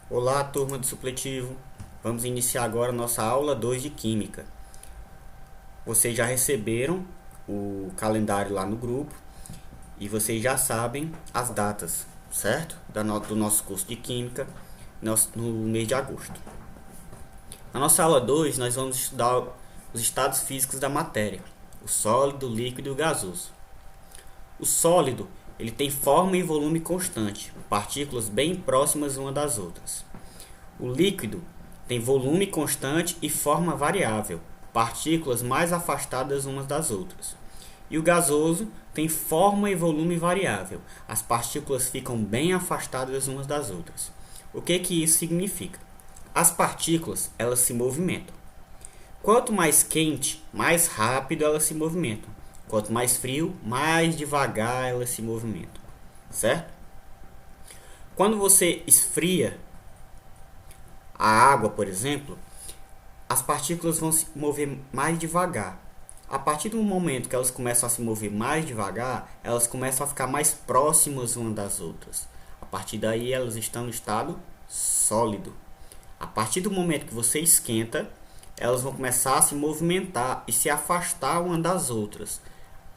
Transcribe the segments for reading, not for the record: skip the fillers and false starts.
Olá, turma do supletivo. Vamos iniciar agora a nossa aula 2 de Química. Vocês já receberam o calendário lá no grupo e vocês já sabem as datas, certo? Do nosso curso de Química no mês de agosto. Na nossa aula 2, nós vamos estudar os estados físicos da matéria, o sólido, o líquido e o gasoso. O sólido, ele tem forma e volume constante, partículas bem próximas umas das outras. O líquido tem volume constante e forma variável, partículas mais afastadas umas das outras. E o gasoso tem forma e volume variável, as partículas ficam bem afastadas umas das outras. O que isso significa? As partículas, elas se movimentam. Quanto mais quente, mais rápido elas se movimentam. Quanto mais frio, mais devagar elas se movimentam. Certo? Quando você esfria a água, por exemplo, as partículas vão se mover mais devagar. A partir do momento que elas começam a se mover mais devagar, elas começam a ficar mais próximas umas das outras. A partir daí, elas estão no estado sólido. A partir do momento que você esquenta, elas vão começar a se movimentar e se afastar uma das outras.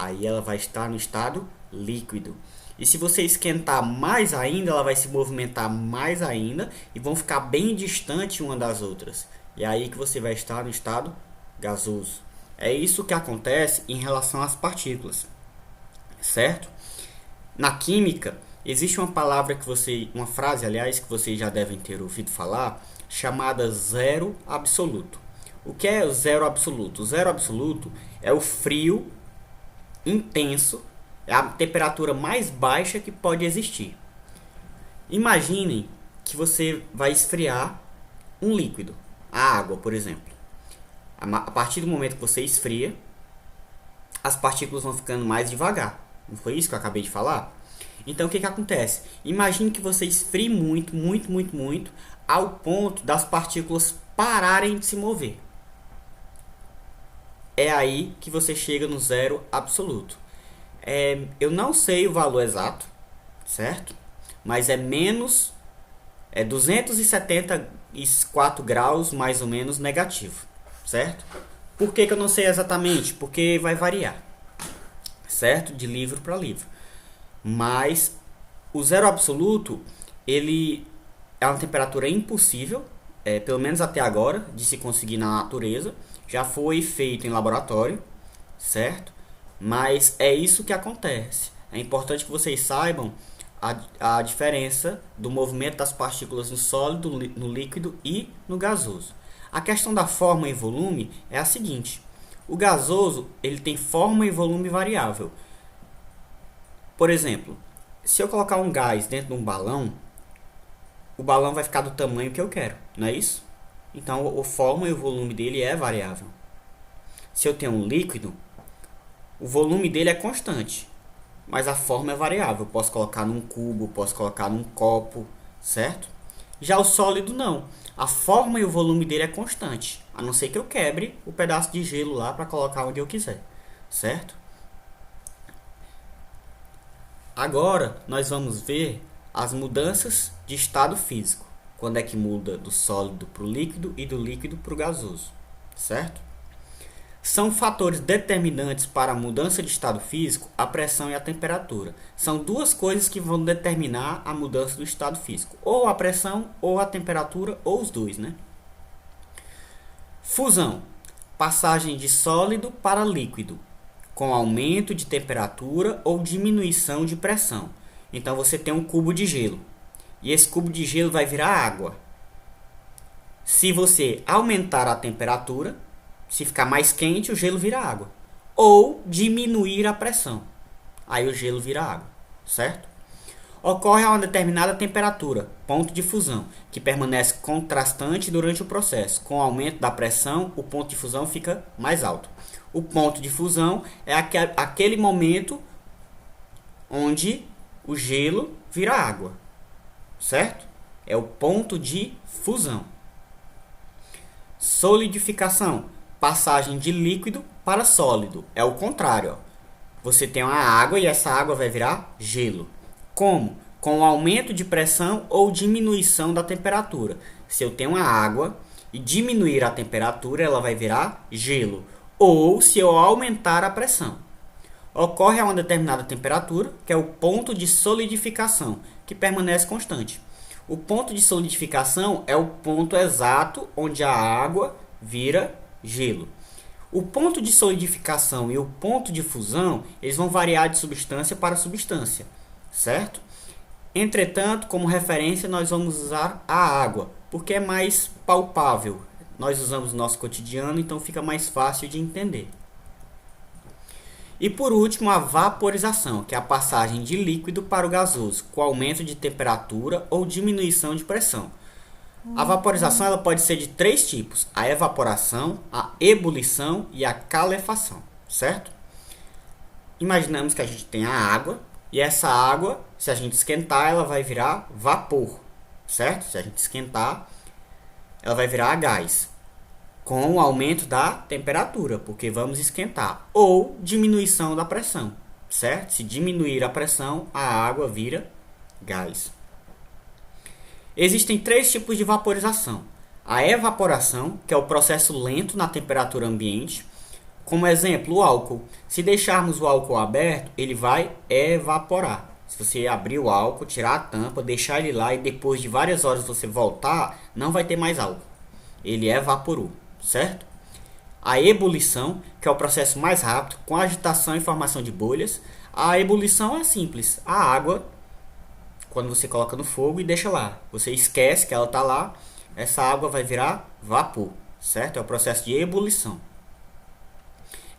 Aí ela vai estar no estado líquido. E se você esquentar mais ainda, ela vai se movimentar mais ainda e vão ficar bem distante uma das outras. E é aí que você vai estar no estado gasoso. É isso que acontece em relação às partículas, certo? Na química, existe uma palavra uma frase, aliás, que vocês já devem ter ouvido falar, chamada zero absoluto. O que é o zero absoluto? O zero absoluto é o frio intenso, é a temperatura mais baixa que pode existir. Imaginem que você vai esfriar um líquido, a água, por exemplo. A partir do momento que você esfria, as partículas vão ficando mais devagar. Não foi isso que eu acabei de falar? Então o que acontece? Imagine que você esfrie muito, muito, muito, muito, ao ponto das partículas pararem de se mover. É aí que você chega no zero absoluto. Eu não sei o valor exato, certo? Mas é 274 graus mais ou menos negativo, certo? Por que eu não sei exatamente? Porque vai variar, certo? De livro para livro. Mas o zero absoluto, ele é uma temperatura impossível, pelo menos até agora, de se conseguir na natureza. Já foi feito em laboratório, certo? Mas é isso que acontece. É importante que vocês saibam a diferença do movimento das partículas no sólido, no líquido e no gasoso. A questão da forma e volume é a seguinte: o gasoso, ele tem forma e volume variável. Por exemplo, se eu colocar um gás dentro de um balão, o balão vai ficar do tamanho que eu quero, não é isso? Então, a forma e o volume dele é variável. Se eu tenho um líquido, o volume dele é constante, mas a forma é variável. Eu posso colocar num cubo, posso colocar num copo, certo? Já o sólido não. A forma e o volume dele é constante, a não ser que eu quebre o pedaço de gelo lá para colocar onde eu quiser, certo? Agora nós vamos ver as mudanças de estado físico. Quando é que muda do sólido para o líquido e do líquido para o gasoso, certo? São fatores determinantes para a mudança de estado físico a pressão e a temperatura. São duas coisas que vão determinar a mudança do estado físico. Ou a pressão, ou a temperatura, ou os dois, né? Fusão. Passagem de sólido para líquido, com aumento de temperatura ou diminuição de pressão. Então você tem um cubo de gelo. E esse cubo de gelo vai virar água. Se você aumentar a temperatura, se ficar mais quente, o gelo vira água. Ou diminuir a pressão. Aí o gelo vira água, certo? Ocorre a uma determinada temperatura, ponto de fusão, que permanece contrastante durante o processo. Com o aumento da pressão, o ponto de fusão fica mais alto. O ponto de fusão é aquele momento onde o gelo vira água, certo? É o ponto de fusão. Solidificação. Passagem de líquido para sólido. É o contrário. Ó. Você tem uma água e essa água vai virar gelo. Como? com o aumento de pressão ou diminuição da temperatura. Se eu tenho uma água e diminuir a temperatura, ela vai virar gelo. Ou se eu aumentar a pressão. Ocorre a uma determinada temperatura, que é o ponto de solidificação, que permanece constante. O ponto de solidificação é o ponto exato onde a água vira gelo. O ponto de solidificação e o ponto de fusão, eles vão variar de substância para substância, certo? Entretanto, como referência, nós vamos usar a água, porque é mais palpável. Nós usamos no nosso cotidiano, então fica mais fácil de entender. E por último, a vaporização, que é a passagem de líquido para o gasoso, com aumento de temperatura ou diminuição de pressão. A vaporização ela pode ser de 3 tipos: a evaporação, a ebulição e a calefação, certo? Imaginamos que a gente tem a água, e essa água, se a gente esquentar, ela vai virar vapor, certo? Se a gente esquentar, ela vai virar gás, com o aumento da temperatura, porque vamos esquentar, ou diminuição da pressão, certo? Se diminuir a pressão, a água vira gás. Existem 3 tipos de vaporização: a evaporação, que é o processo lento na temperatura ambiente. Como exemplo, o álcool. Se deixarmos o álcool aberto, ele vai evaporar. Se você abrir o álcool, tirar a tampa, deixar ele lá e depois de várias horas você voltar, não vai ter mais álcool. Ele evaporou, certo? A ebulição, que é o processo mais rápido, com agitação e formação de bolhas. A ebulição é simples. A água, quando você coloca no fogo e deixa lá, você esquece que ela está lá, essa água vai virar vapor, certo? É o processo de ebulição.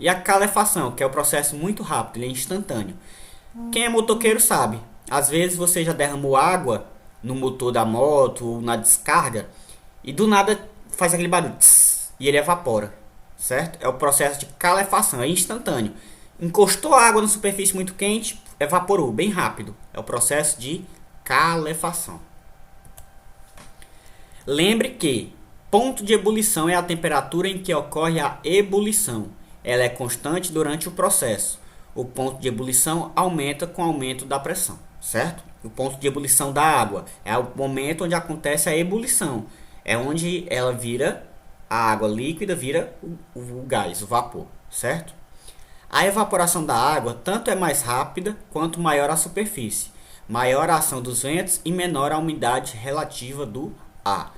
E a calefação, que é o processo muito rápido, ele é instantâneo. Quem é motoqueiro sabe. Às vezes você já derramou água no motor da moto ou na descarga e do nada faz aquele barulho tss, e ele evapora, certo? É o processo de calefação, é instantâneo. Encostou a água na superfície muito quente, evaporou bem rápido. É o processo de calefação. Lembre que ponto de ebulição é a temperatura em que ocorre a ebulição. Ela é constante durante o processo. O ponto de ebulição aumenta com o aumento da pressão, certo? O ponto de ebulição da água é o momento onde acontece a ebulição. É onde ela vira, a água líquida vira o gás, o vapor, certo? A evaporação da água tanto é mais rápida quanto maior a superfície. Maior a ação dos ventos e menor a umidade relativa do ar.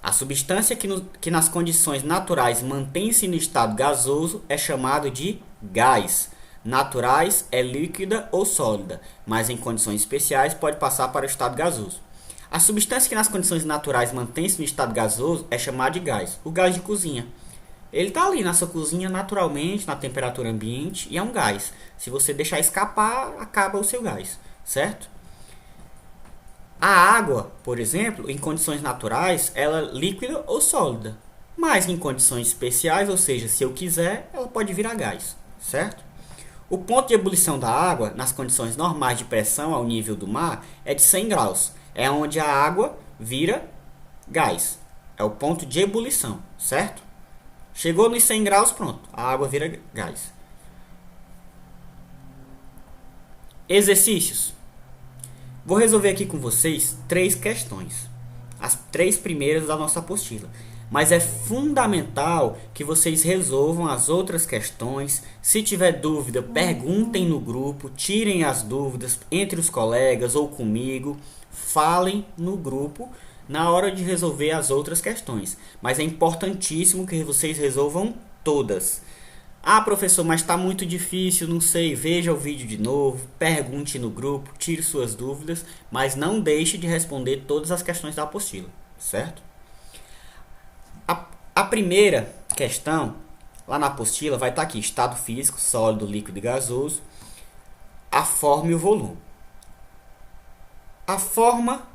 A substância que nas condições naturais mantém-se no estado gasoso é chamado de gás. Naturais é líquida ou sólida, mas em condições especiais pode passar para o estado gasoso. A substância que nas condições naturais mantém-se no estado gasoso é chamada de gás. O gás de cozinha. Ele está ali na sua cozinha naturalmente, na temperatura ambiente, e é um gás. Se você deixar escapar, acaba o seu gás, certo? A água, por exemplo, em condições naturais, ela é líquida ou sólida. Mas em condições especiais, ou seja, se eu quiser, ela pode virar gás, certo? O ponto de ebulição da água, nas condições normais de pressão ao nível do mar, é de 100 graus. É onde a água vira gás. É o ponto de ebulição, certo? Chegou nos 100 graus, pronto, a água vira gás. Exercícios. Vou resolver aqui com vocês 3 questões. As 3 primeiras da nossa apostila. Mas é fundamental que vocês resolvam as outras questões. Se tiver dúvida, perguntem no grupo, tirem as dúvidas entre os colegas ou comigo. Falem no grupo na hora de resolver as outras questões. Mas é importantíssimo que vocês resolvam todas. Ah, professor, mas está muito difícil, não sei. Veja o vídeo de novo, pergunte no grupo, tire suas dúvidas, mas não deixe de responder todas as questões da apostila, certo? A primeira questão, lá na apostila, vai estar aqui: estado físico, sólido, líquido e gasoso, a forma e o volume. A forma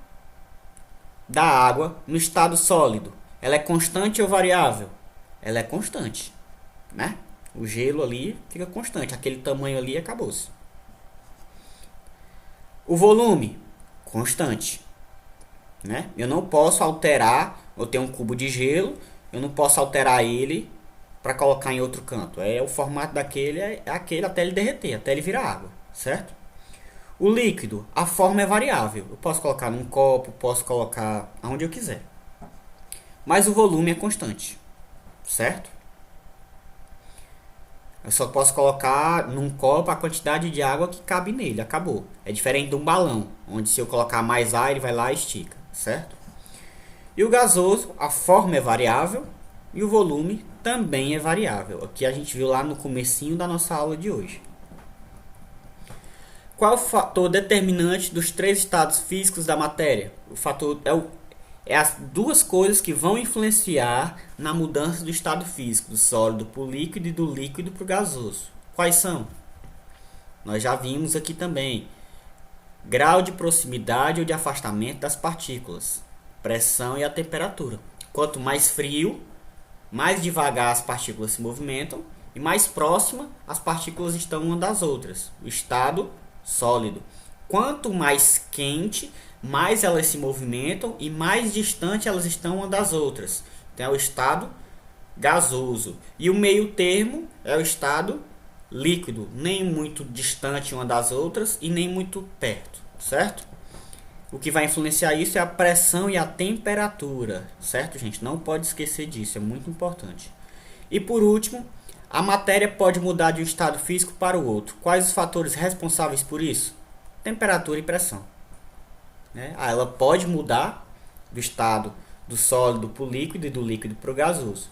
da água no estado sólido, ela é constante ou variável? Ela é constante, né? O gelo ali fica constante, aquele tamanho ali acabou-se. O volume, constante, né? Eu não posso alterar, eu tenho um cubo de gelo, eu não posso alterar ele para colocar em outro canto. O formato daquele é aquele até ele derreter, até ele virar água, certo? O líquido, a forma é variável. Eu posso colocar num copo, posso colocar aonde eu quiser. Mas o volume é constante, certo? Eu só posso colocar num copo a quantidade de água que cabe nele, acabou. É diferente de um balão, onde se eu colocar mais ar, ele vai lá e estica, certo? E o gasoso, a forma é variável e o volume também é variável. Aqui a gente viu lá no comecinho da nossa aula de hoje. Qual é o fator determinante dos 3 estados físicos da matéria? O fator é as duas coisas que vão influenciar na mudança do estado físico, do sólido para o líquido e do líquido para o gasoso. Quais são? Nós já vimos aqui também. Grau de proximidade ou de afastamento das partículas, pressão e a temperatura. Quanto mais frio, mais devagar as partículas se movimentam e mais próxima as partículas estão umas das outras. O estado sólido. Quanto mais quente, mais elas se movimentam e mais distante elas estão umas das outras. Então é o estado gasoso. E o meio termo é o estado líquido, nem muito distante uma das outras e nem muito perto, certo? O que vai influenciar isso é a pressão e a temperatura, certo, gente? Não pode esquecer disso, é muito importante. E por último, a matéria pode mudar de um estado físico para o outro. Quais os fatores responsáveis por isso? Temperatura e pressão. Ela pode mudar do estado do sólido para o líquido e do líquido para o gasoso,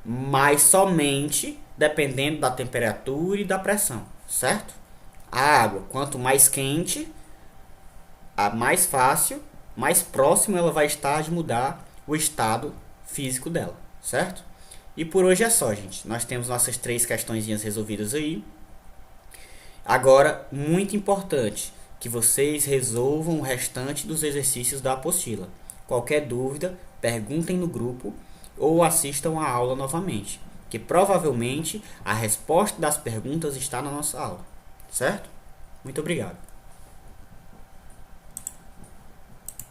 mas somente dependendo da temperatura e da pressão, certo? A água, quanto mais quente, mais fácil, mais próximo ela vai estar de mudar o estado físico dela, certo? E por hoje é só, gente. Nós temos nossas 3 questõezinhas resolvidas aí. Agora, muito importante, que vocês resolvam o restante dos exercícios da apostila. Qualquer dúvida, perguntem no grupo ou assistam a aula novamente, que provavelmente a resposta das perguntas está na nossa aula, certo? Muito obrigado.